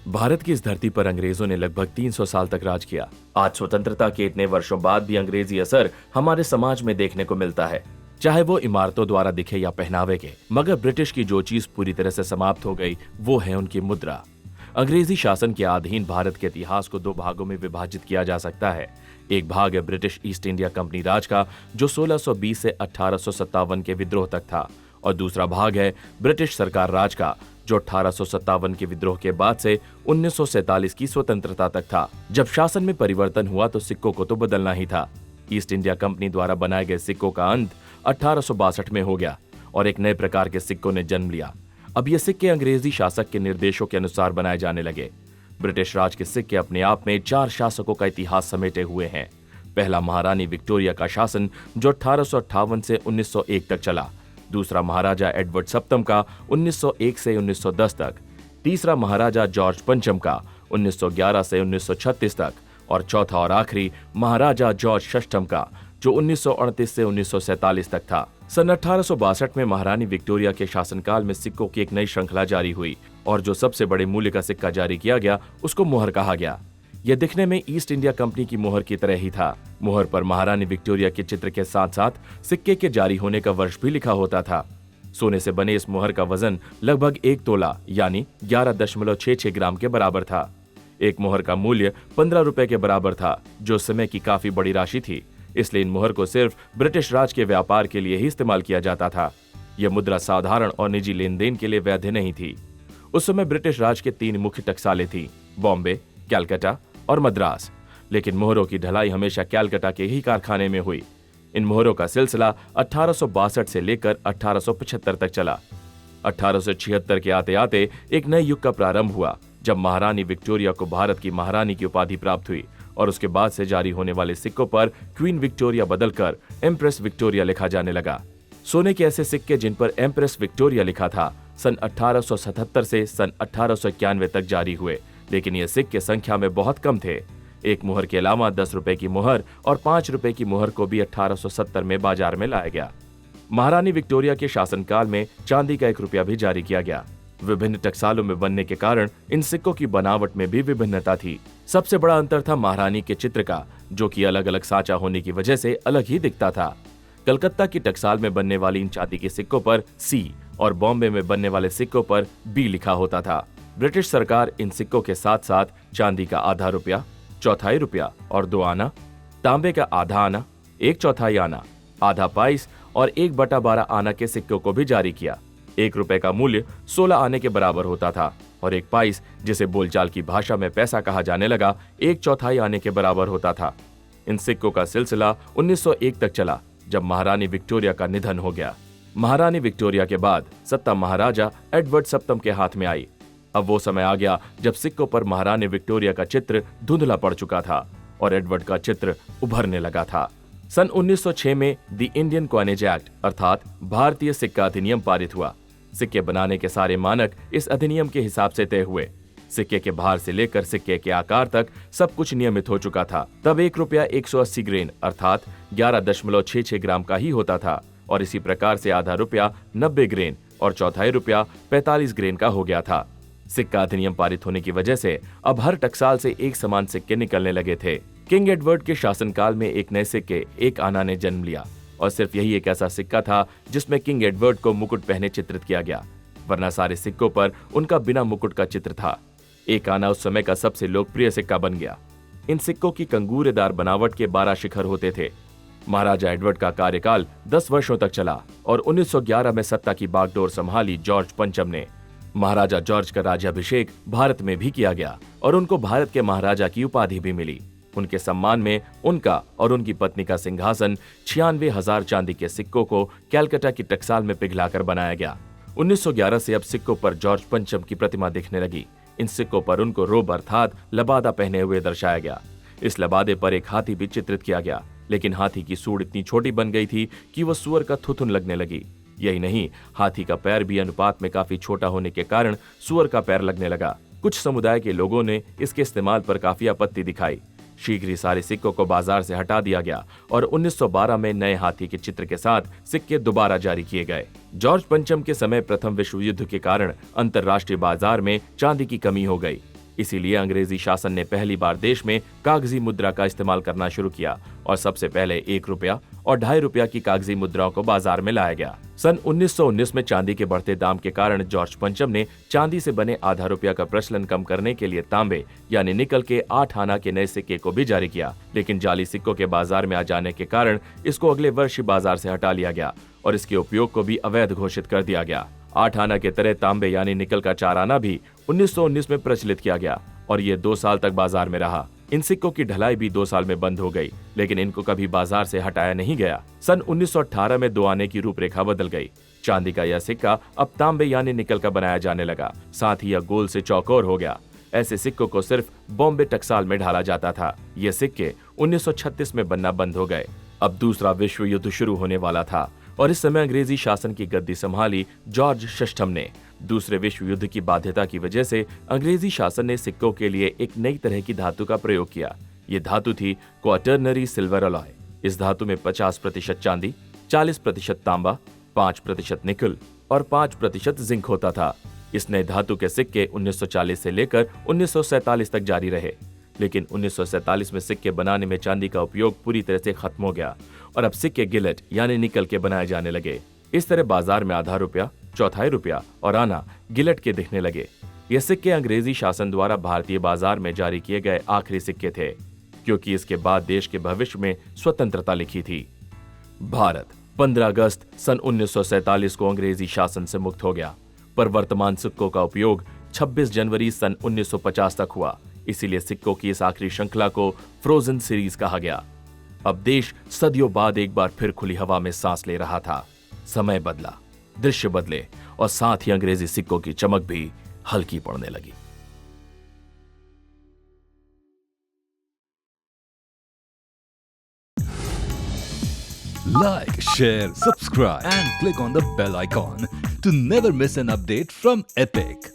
भारत की इस धरती पर अंग्रेजों ने लगभग 300 साल तक राज किया। आज स्वतंत्रता के इतने वर्षों बाद भी अंग्रेजी असर हमारे समाज में देखने को मिलता है, चाहे वो इमारतों द्वारा दिखे या पहनावे के। मगर ब्रिटिश की जो चीज पूरी तरह से समाप्त हो गई वो है उनकी मुद्रा। अंग्रेजी शासन के अधीन भारत के इतिहास को दो भागों में विभाजित किया जा सकता है। एक भाग है ब्रिटिश ईस्ट इंडिया कंपनी राज का, जो 1620 से 1857 के विद्रोह तक था, और दूसरा भाग है ब्रिटिश सरकार राज का, जो 1857 के विद्रोह के बाद से 1947 की स्वतंत्रता तक था। जब शासन में परिवर्तन हुआ तो सिक्कों को तो बदलना ही था। ईस्ट इंडिया कंपनी द्वारा बनाए गए सिक्कों का अंत 1862 में हो गया और एक नए प्रकार के सिक्कों ने जन्म लिया। अब ये सिक्के अंग्रेजी शासक के निर्देशों के अनुसार बनाए जाने लगे। ब्रिटिश राज के सिक्के अपने आप में 4 शासकों का इतिहास समेटे हुए हैं। पहला महारानी विक्टोरिया का शासन, जो 1858 से 1901 तक चला। दूसरा महाराजा एडवर्ड सप्तम का 1901 से 1910 तक। तीसरा महाराजा जॉर्ज पंचम का 1911 से 1936 तक। और चौथा और आखिरी महाराजा जॉर्ज षष्ठम का, जो 1938 से 1947 तक था। सन 1862 में महारानी विक्टोरिया के शासनकाल में सिक्कों की एक नई श्रृंखला जारी हुई और जो सबसे बड़े मूल्य का सिक्का जारी किया गया उसको मुहर कहा गया। यह दिखने में ईस्ट इंडिया कंपनी की मुहर की तरह ही था। मुहर पर महारानी विक्टोरिया के चित्र के साथ साथ सिक्के के जारी होने का वर्ष भी लिखा होता था। सोने से बने इस मुहर का वजन लगभग 1 तोला यानी 11.66 ग्राम के बराबर था। एक मुहर का मूल्य 15 रुपए के बराबर था, जो उस समय की काफी बड़ी राशि थी। इसलिए इन मुहर को सिर्फ ब्रिटिश राज के व्यापार के लिए ही इस्तेमाल किया जाता था। यह मुद्रा साधारण और निजी लेन देन के लिए वैध नहीं थी। उस समय ब्रिटिश राज के 3 मुख्य टकसालें थी, बॉम्बे, कलकत्ता और मद्रास। लेकिन मोहरों की ढलाई हमेशा कलकत्ता के ही कारखाने में हुई। इन मोहरों का सिलसिला 1862 से लेकर 1875 तक चला। 1876 के आते आते एक नए युग का प्रारंभ हुआ, जब महारानी विक्टोरिया को भारत की महारानी की उपाधि प्राप्त हुई और उसके बाद से जारी होने वाले सिक्कों पर क्वीन विक्टोरिया बदलकर एम्प्रेस विक्टोरिया लिखा जाने लगा। सोने के ऐसे सिक्के जिन पर एम्प्रेस विक्टोरिया लिखा था सन 1877 से सन 1891 तक जारी हुए, लेकिन ये सिक्के संख्या में बहुत कम थे। एक मुहर के अलावा 10 रुपए की मुहर और 5 रुपए की मुहर को भी 1870 में बाजार में लाया गया। महारानी विक्टोरिया के शासनकाल में चांदी का 1 रुपया भी जारी किया गया। विभिन्न टकसालों में बनने के कारण इन सिक्कों की बनावट में भी विभिन्नता थी। सबसे बड़ा अंतर था महारानी के चित्र का, जो कि अलग अलग साँचा होने की वजह से अलग ही दिखता था। कलकत्ता की टकसाल में बनने वाली इन चांदी के सिक्कों पर C और बॉम्बे में बनने वाले सिक्कों पर B लिखा होता था। ब्रिटिश सरकार इन सिक्कों के साथ साथ चांदी का आधा रुपया, चौथाई रुपया और 2 आना, तांबे का आधा आना, 1/4 आना, आधा पाइस और 1/12 आना के सिक्कों को भी जारी किया। 1 रुपए का मूल्य 16 आने के बराबर होता था और 1 पाइस, जिसे बोलचाल की भाषा में पैसा कहा जाने लगा, 1/4 आने के बराबर होता था। इन सिक्कों का सिलसिला 1901 तक चला, जब महारानी विक्टोरिया का निधन हो गया। महारानी विक्टोरिया के बाद सत्ता महाराजा एडवर्ड सप्तम के हाथ में आई। अब वो समय आ गया जब सिक्कों पर महारानी विक्टोरिया का चित्र धुंधला पड़ चुका था और एडवर्ड का चित्र उभरने लगा था। सन 1906 में द इंडियन कॉइनेज एक्ट अर्थात भारतीय सिक्का अधिनियम पारित हुआ। सिक्के बनाने के सारे मानक इस अधिनियम के हिसाब से तय हुए। सिक्के के भार से लेकर सिक्के के आकार तक सब कुछ नियमित हो चुका था। तब 1 रुपया 180 ग्रेन अर्थात 11.66 ग्राम का ही होता था और इसी प्रकार से आधा रुपया 90 ग्रेन और चौथाई रुपया 45 ग्रेन का हो गया था। सिक्का अधिनियम पारित होने की वजह से अब हर टकसाल से एक समान सिक्के निकलने लगे थे। किंग एडवर्ड के शासनकाल में एक नए सिक्के 1 आना ने जन्म लिया और सिर्फ यही एक ऐसा सिक्का था जिसमें किंग एडवर्ड को मुकुट पहने चित्रित किया गया, वरना सारे सिक्कों पर उनका बिना मुकुट का चित्र था। 1 आना उस समय का सबसे लोकप्रिय सिक्का बन गया। इन सिक्कों की कंगूरेदार बनावट के 12 शिखर होते थे। महाराजा एडवर्ड का कार्यकाल 10 वर्षों तक चला और 1911 में सत्ता की बागडोर संभाली जॉर्ज पंचम ने। महाराजा जॉर्ज का राज्याभिषेक भारत में भी किया गया और उनको भारत के महाराजा की उपाधि भी मिली। उनके सम्मान में उनका और उनकी पत्नी का सिंहासन 96,000 चांदी के सिक्कों को कलकत्ता की टकसाल में पिघलाकर बनाया गया। 1911 से अब सिक्कों पर जॉर्ज पंचम की प्रतिमा दिखने लगी। इन सिक्कों पर उनको रोब अर्थात लबादा पहने हुए दर्शाया गया। इस लबादे पर एक हाथी भी चित्रित किया गया, लेकिन हाथी की सूंड इतनी छोटी बन गई थी कि वह सुअर का थुथुन लगने लगी। यही नहीं, हाथी का पैर भी अनुपात में काफी छोटा होने के कारण सुअर का पैर लगने लगा। कुछ समुदाय के लोगों ने इसके इस्तेमाल पर काफी आपत्ति दिखाई। शीघ्र ही सारे सिक्कों को बाजार से हटा दिया गया और 1912 में नए हाथी के चित्र के साथ सिक्के दोबारा जारी किए गए। जॉर्ज पंचम के समय प्रथम विश्व युद्ध के कारण अंतर्राष्ट्रीय बाजार में चांदी की कमी हो गई। इसीलिए अंग्रेजी शासन ने पहली बार देश में कागजी मुद्रा का इस्तेमाल करना शुरू किया और सबसे पहले 1 रुपया और 2.5 रुपया की कागजी मुद्राओं को बाजार में लाया गया। सन 1919 में चांदी के बढ़ते दाम के कारण जॉर्ज पंचम ने चांदी से बने आधा रुपया का प्रचलन कम करने के लिए तांबे यानी निकल के 8 आना के नए सिक्के को भी जारी किया, लेकिन जाली सिक्कों के बाजार में आ जाने के कारण इसको अगले वर्ष ही बाजार से हटा लिया गया और इसके उपयोग को भी अवैध घोषित कर दिया गया। 8 आना के तरह तांबे यानी निकल का 4 आना भी 1919 में प्रचलित किया गया और ये 2 साल तक बाजार में रहा। इन सिक्कों की ढलाई भी 2 साल में बंद हो गई, लेकिन इनको कभी बाजार से हटाया नहीं गया। सन 1918 में 2 आने की रूपरेखा बदल गई। चांदी का यह सिक्का अब तांबे यानी निकल का बनाया जाने लगा, साथ ही यह गोल से चौकोर हो गया। ऐसे सिक्कों को सिर्फ बॉम्बे टकसाल में ढाला जाता था। ये सिक्के 1936 में बनना बंद हो गए। अब दूसरा विश्व युद्ध शुरू होने वाला था और इस समय अंग्रेजी शासन की गद्दी संभाली जॉर्ज षष्ठम ने। दूसरे विश्व युद्ध की बाध्यता की वजह से अंग्रेजी शासन ने सिक्कों के लिए एक नई तरह की धातु का प्रयोग किया। ये धातु थी क्वाटरनरी सिल्वर अलॉय। इस धातु में 50% चांदी, 40% तांबा, 5% निकल और 5% जिंक होता था। इस नए धातु के सिक्के 1940 से लेकर 1947 तक जारी रहे, लेकिन 1947 में सिक्के बनाने में चांदी का उपयोग पूरी तरह से खत्म हो गया और अब सिक्के गिलेट यानी निकल के बनाए जाने लगे। इस तरह बाजार में आधा रुपया, चौथाई रुपया और आना गिलेट के दिखने लगे। ये सिक्के अंग्रेजी शासन द्वारा भारतीय बाजार में जारी किए गए आखिरी सिक्के थे, क्योंकि इसके बाद देश के भविष्य में स्वतंत्रता लिखी थी। भारत 15 अगस्त सन 1947 को अंग्रेजी शासन से मुक्त हो गया, पर वर्तमान सिक्कों का उपयोग 26 जनवरी सन 1950 तक हुआ। इसीलिए सिक्कों की इस आखिरी श्रृंखला को फ्रोजन सीरीज कहा गया। अब देश सदियों बाद एक बार फिर खुली हवा में सांस ले रहा था। समय बदला, दृश्य बदले और साथ ही अंग्रेजी सिक्कों की चमक भी हल्की पड़ने लगी। Like, share, subscribe and click on the bell icon to never miss an update from Epic.